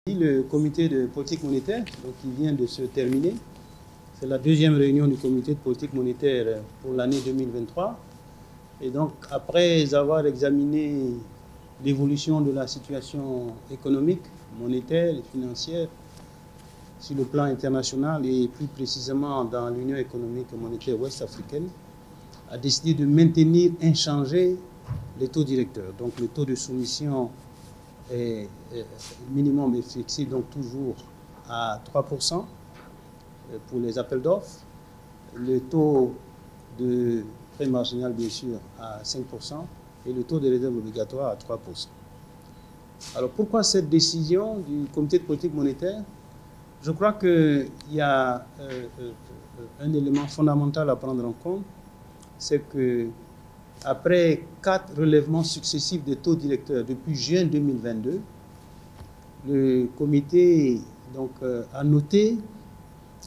Le comité de politique monétaire, donc, qui vient de se terminer, c'est la deuxième réunion du comité de politique monétaire pour l'année 2023. Et donc, après avoir examiné l'évolution de la situation économique, monétaire et financière sur le plan international et plus précisément dans l'Union économique et monétaire ouest-africaine, a décidé de maintenir inchangés les taux directeurs. Donc, le taux de soumission est minimum est fixé donc toujours à 3% pour les appels d'offres. Le taux de prêt marginal, bien sûr, à 5% et le taux de réserve obligatoire à 3%. Alors, pourquoi cette décision du comité de politique monétaire? Je crois qu'il y a un élément fondamental à prendre en compte, c'est que après 4 relèvements successifs des taux directeurs depuis juin 2022, le comité donc, a noté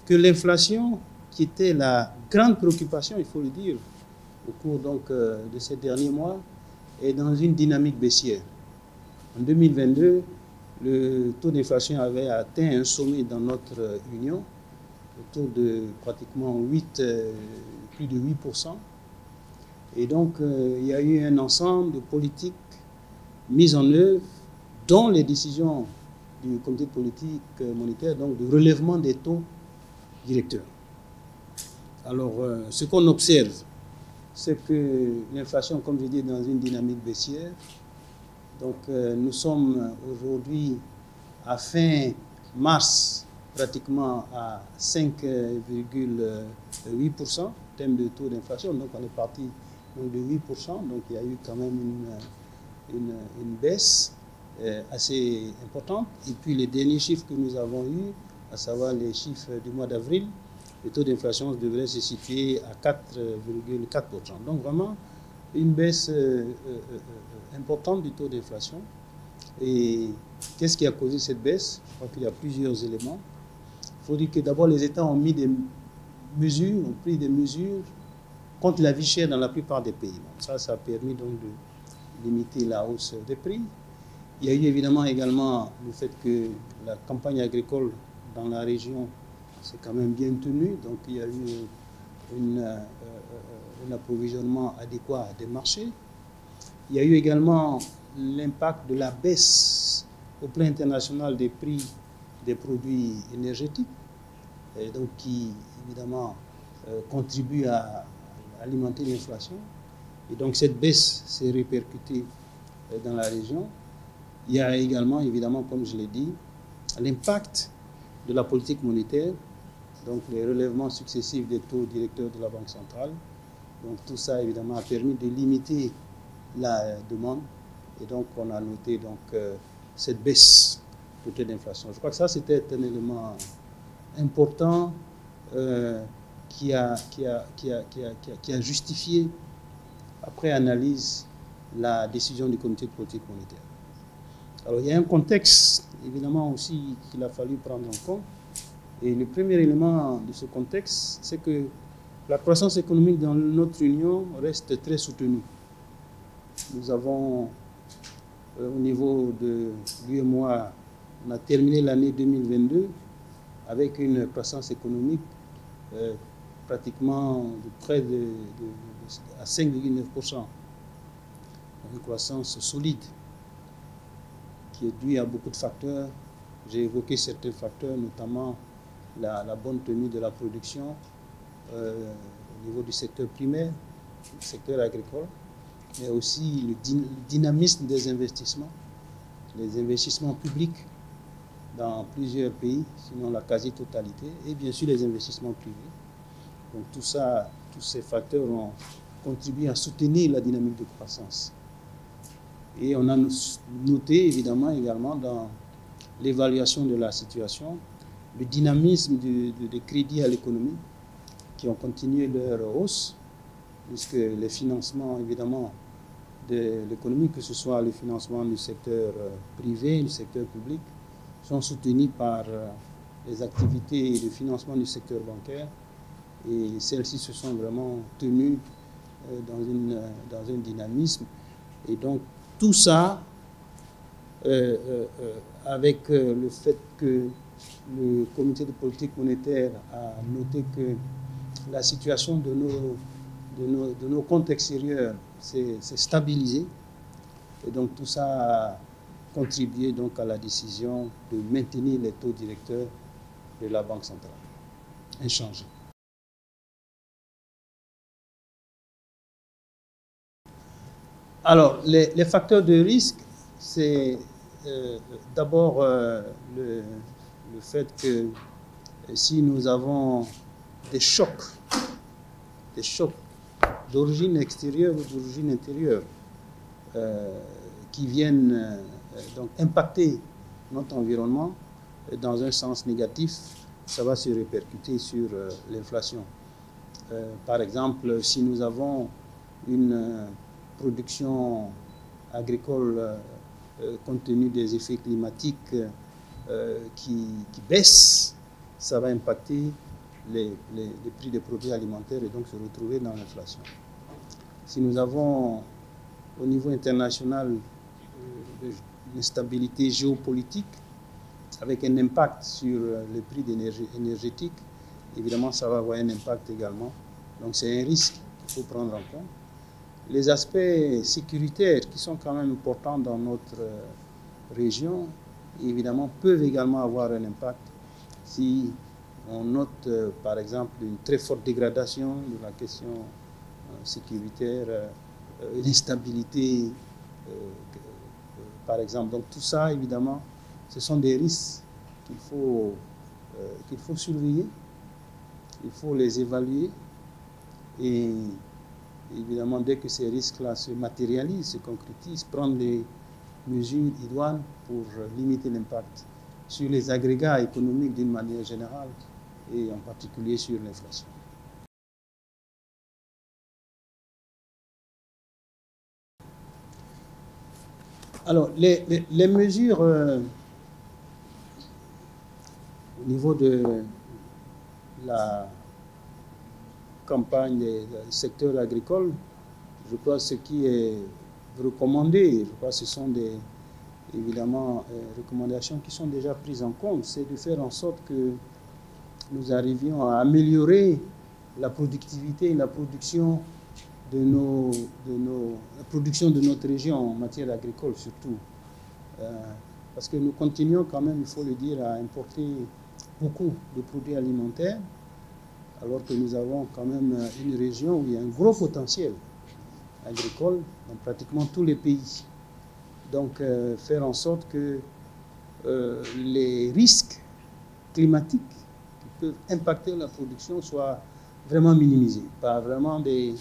que l'inflation, qui était la grande préoccupation, il faut le dire, au cours donc, de ces derniers mois, est dans une dynamique baissière. En 2022, le taux d'inflation avait atteint un sommet dans notre Union, autour de pratiquement plus de 8%. Et donc, il y a eu un ensemble de politiques mises en œuvre, dont les décisions du comité de politique monétaire, donc de relèvement des taux directeurs. Alors, ce qu'on observe, c'est que l'inflation, comme je dis, est dans une dynamique baissière. Donc, nous sommes aujourd'hui, à fin mars, pratiquement à 5,8% en termes de taux d'inflation. Donc, on est parti de 8%, donc il y a eu quand même une baisse assez importante. Et puis les derniers chiffres que nous avons eus, à savoir les chiffres du mois d'avril, le taux d'inflation devrait se situer à 4,4%. Donc vraiment une baisse importante du taux d'inflation. Et qu'est-ce qui a causé cette baisse? Je crois qu'il y a plusieurs éléments. Il faut dire que d'abord les États ont pris des mesures contre la vie chère dans la plupart des pays. Donc ça a permis donc de limiter la hausse des prix. Il y a eu évidemment également le fait que la campagne agricole dans la région s'est quand même bien tenue. Donc il y a eu un approvisionnement adéquat des marchés. Il y a eu également l'impact de la baisse au plan international des prix des produits énergétiques, et donc qui évidemment contribue à alimenter l'inflation. Et donc cette baisse s'est répercutée dans la région. Il y a également, évidemment, comme je l'ai dit, l'impact de la politique monétaire, donc les relèvements successifs des taux directeurs de la Banque centrale. Donc tout ça, évidemment, a permis de limiter la demande. Et donc on a noté donc, cette baisse du taux d'inflation. Je crois que ça, c'était un élément important qui a justifié, après analyse, la décision du comité de politique monétaire. Alors, il y a un contexte, évidemment, aussi qu'il a fallu prendre en compte. Et le premier élément de ce contexte, c'est que la croissance économique dans notre Union reste très soutenue. Nous avons, au niveau de l'UEMOA, on a terminé l'année 2022 avec une croissance économique pratiquement de près à 5,9%. Une croissance solide qui est due à beaucoup de facteurs. J'ai évoqué certains facteurs, notamment la bonne tenue de la production au niveau du secteur primaire, du secteur agricole, mais aussi le dynamisme des investissements, les investissements publics dans plusieurs pays, sinon la quasi-totalité, et bien sûr les investissements privés. Donc tout ça, tous ces facteurs ont contribué à soutenir la dynamique de croissance. Et on a noté évidemment également dans l'évaluation de la situation le dynamisme des crédits à l'économie qui ont continué leur hausse, puisque les financements évidemment de l'économie, que ce soit le financement du secteur privé, du secteur public, sont soutenus par les activités de financement du secteur bancaire, et celles-ci se sont vraiment tenues dans un dynamisme. Et donc tout ça avec le fait que le comité de politique monétaire a noté que la situation de nos comptes extérieurs s'est stabilisée. Et donc tout ça a contribué donc à la décision de maintenir les taux directeurs de la Banque centrale inchangés. Alors, les facteurs de risque, c'est d'abord le fait que si nous avons des chocs d'origine extérieure ou d'origine intérieure qui viennent donc impacter notre environnement dans un sens négatif, ça va se répercuter sur l'inflation. Par exemple, si nous avons une production agricole compte tenu des effets climatiques qui baissent, ça va impacter les prix des produits alimentaires et donc se retrouver dans l'inflation. Si nous avons au niveau international une instabilité géopolitique avec un impact sur les prix énergétiques, évidemment ça va avoir un impact également. Donc c'est un risque qu'il faut prendre en compte. Les aspects sécuritaires qui sont quand même importants dans notre région, évidemment, peuvent également avoir un impact si on note, par exemple, une très forte dégradation de la question sécuritaire, l'instabilité, par exemple. Donc tout ça, évidemment, ce sont des risques qu'il faut surveiller, il faut les évaluer et évidemment, dès que ces risques-là se matérialisent, se concrétisent, prendre les mesures idoines pour limiter l'impact sur les agrégats économiques d'une manière générale et en particulier sur l'inflation. Alors, les mesures au niveau de la campagne du secteur agricole, je crois ce qui est recommandé, je crois que ce sont évidemment recommandations qui sont déjà prises en compte, c'est de faire en sorte que nous arrivions à améliorer la productivité et la production de notre région en matière agricole surtout. Parce que nous continuons quand même, il faut le dire, à importer beaucoup de produits alimentaires, alors que nous avons quand même une région où il y a un gros potentiel agricole dans pratiquement tous les pays. Donc faire en sorte que les risques climatiques qui peuvent impacter la production soient vraiment minimisés, par vraiment des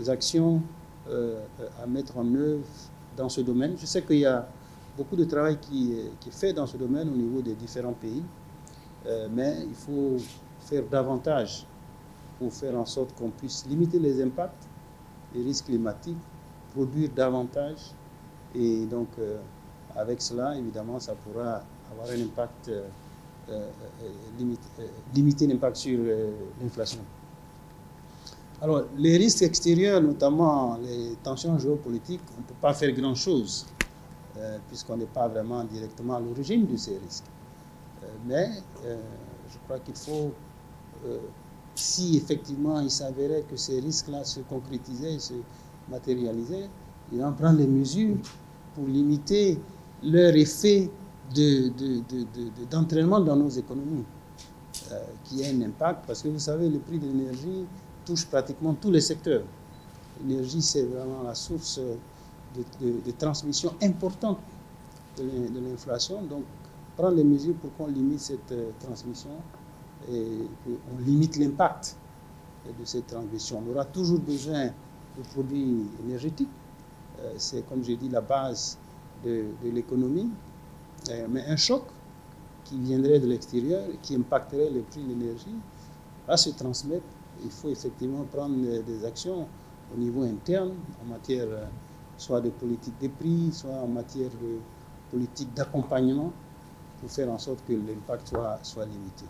actions à mettre en œuvre dans ce domaine. Je sais qu'il y a beaucoup de travail qui est fait dans ce domaine au niveau des différents pays, mais il faut faire davantage pour faire en sorte qu'on puisse limiter les impacts, les risques climatiques, produire davantage. Et donc, avec cela, évidemment, ça pourra avoir un impact, limiter l'impact sur l'inflation. Alors, les risques extérieurs, notamment les tensions géopolitiques, on ne peut pas faire grand-chose, puisqu'on n'est pas vraiment directement à l'origine de ces risques. Mais je crois qu'il faut, si effectivement il s'avérait que ces risques-là se concrétisaient, se matérialisaient, il en prendre des mesures pour limiter leur effet d'entraînement dans nos économies, qui a un impact, parce que vous savez, le prix de l'énergie touche pratiquement tous les secteurs. L'énergie, c'est vraiment la source de transmission importante de l'inflation. Donc, prendre les mesures pour qu'on limite cette transmission et qu'on limite l'impact de cette transmission. On aura toujours besoin de produits énergétiques. C'est, comme j'ai dit, la base de l'économie. Mais un choc qui viendrait de l'extérieur, qui impacterait le prix de l'énergie, va se transmettre. Il faut effectivement prendre des actions au niveau interne, en matière soit de politique des prix, soit en matière de politique d'accompagnement, pour faire en sorte que l'impact soit limité.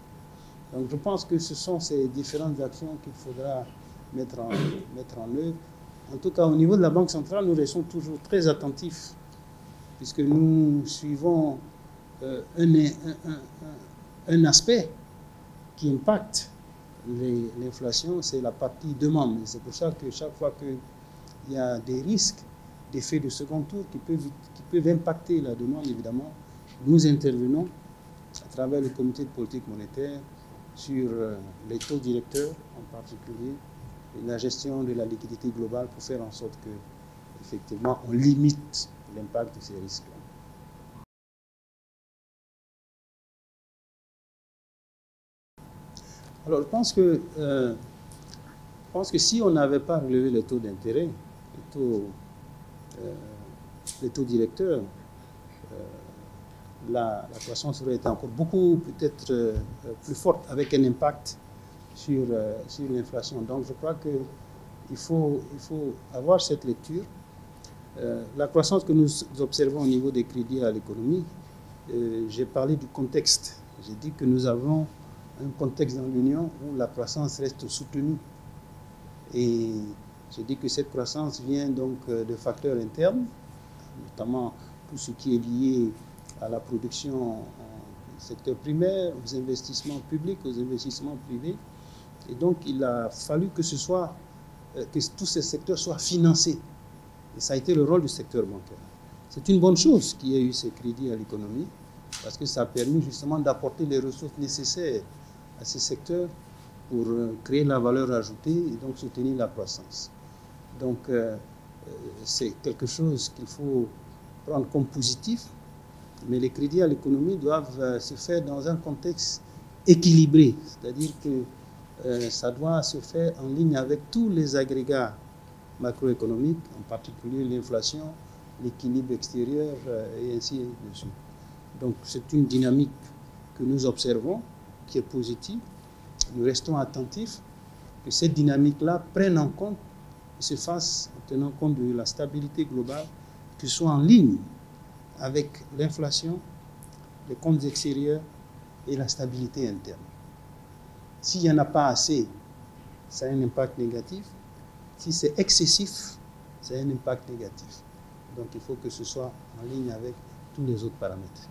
Donc je pense que ce sont ces différentes actions qu'il faudra mettre en œuvre. En tout cas, au niveau de la Banque centrale, nous restons toujours très attentifs puisque nous suivons un aspect qui impacte l'inflation, c'est la partie demande. C'est pour ça que chaque fois qu'il y a des risques d'effets de second tour qui peuvent impacter la demande, évidemment, nous intervenons à travers le comité de politique monétaire sur les taux directeurs en particulier, et la gestion de la liquidité globale pour faire en sorte que, effectivement, on limite l'impact de ces risques-là. Alors, je pense que si on n'avait pas relevé les taux d'intérêt, les taux directeurs, la croissance aurait été encore beaucoup peut-être plus forte, avec un impact sur l'inflation. Donc je crois qu'il faut avoir cette lecture. La croissance que nous observons au niveau des crédits à l'économie, j'ai parlé du contexte. J'ai dit que nous avons un contexte dans l'Union où la croissance reste soutenue. Et j'ai dit que cette croissance vient donc de facteurs internes, notamment tout ce qui est lié à la production du secteur primaire, aux investissements publics, aux investissements privés. Et donc, il a fallu que tous ces secteurs soient financés. Et ça a été le rôle du secteur bancaire. C'est une bonne chose qu'il y ait eu ces crédits à l'économie, parce que ça a permis justement d'apporter les ressources nécessaires à ces secteurs pour créer la valeur ajoutée et donc soutenir la croissance. Donc, c'est quelque chose qu'il faut prendre comme positif, mais les crédits à l'économie doivent se faire dans un contexte équilibré, c'est-à-dire que ça doit se faire en ligne avec tous les agrégats macroéconomiques, en particulier l'inflation, l'équilibre extérieur et ainsi de suite. Donc c'est une dynamique que nous observons, qui est positive. Nous restons attentifs que cette dynamique-là prenne en compte et se fasse en tenant compte de la stabilité globale, que ce soit en ligne avec l'inflation, les comptes extérieurs et la stabilité interne. S'il n'y en a pas assez, ça a un impact négatif. Si c'est excessif, ça a un impact négatif. Donc il faut que ce soit en ligne avec tous les autres paramètres.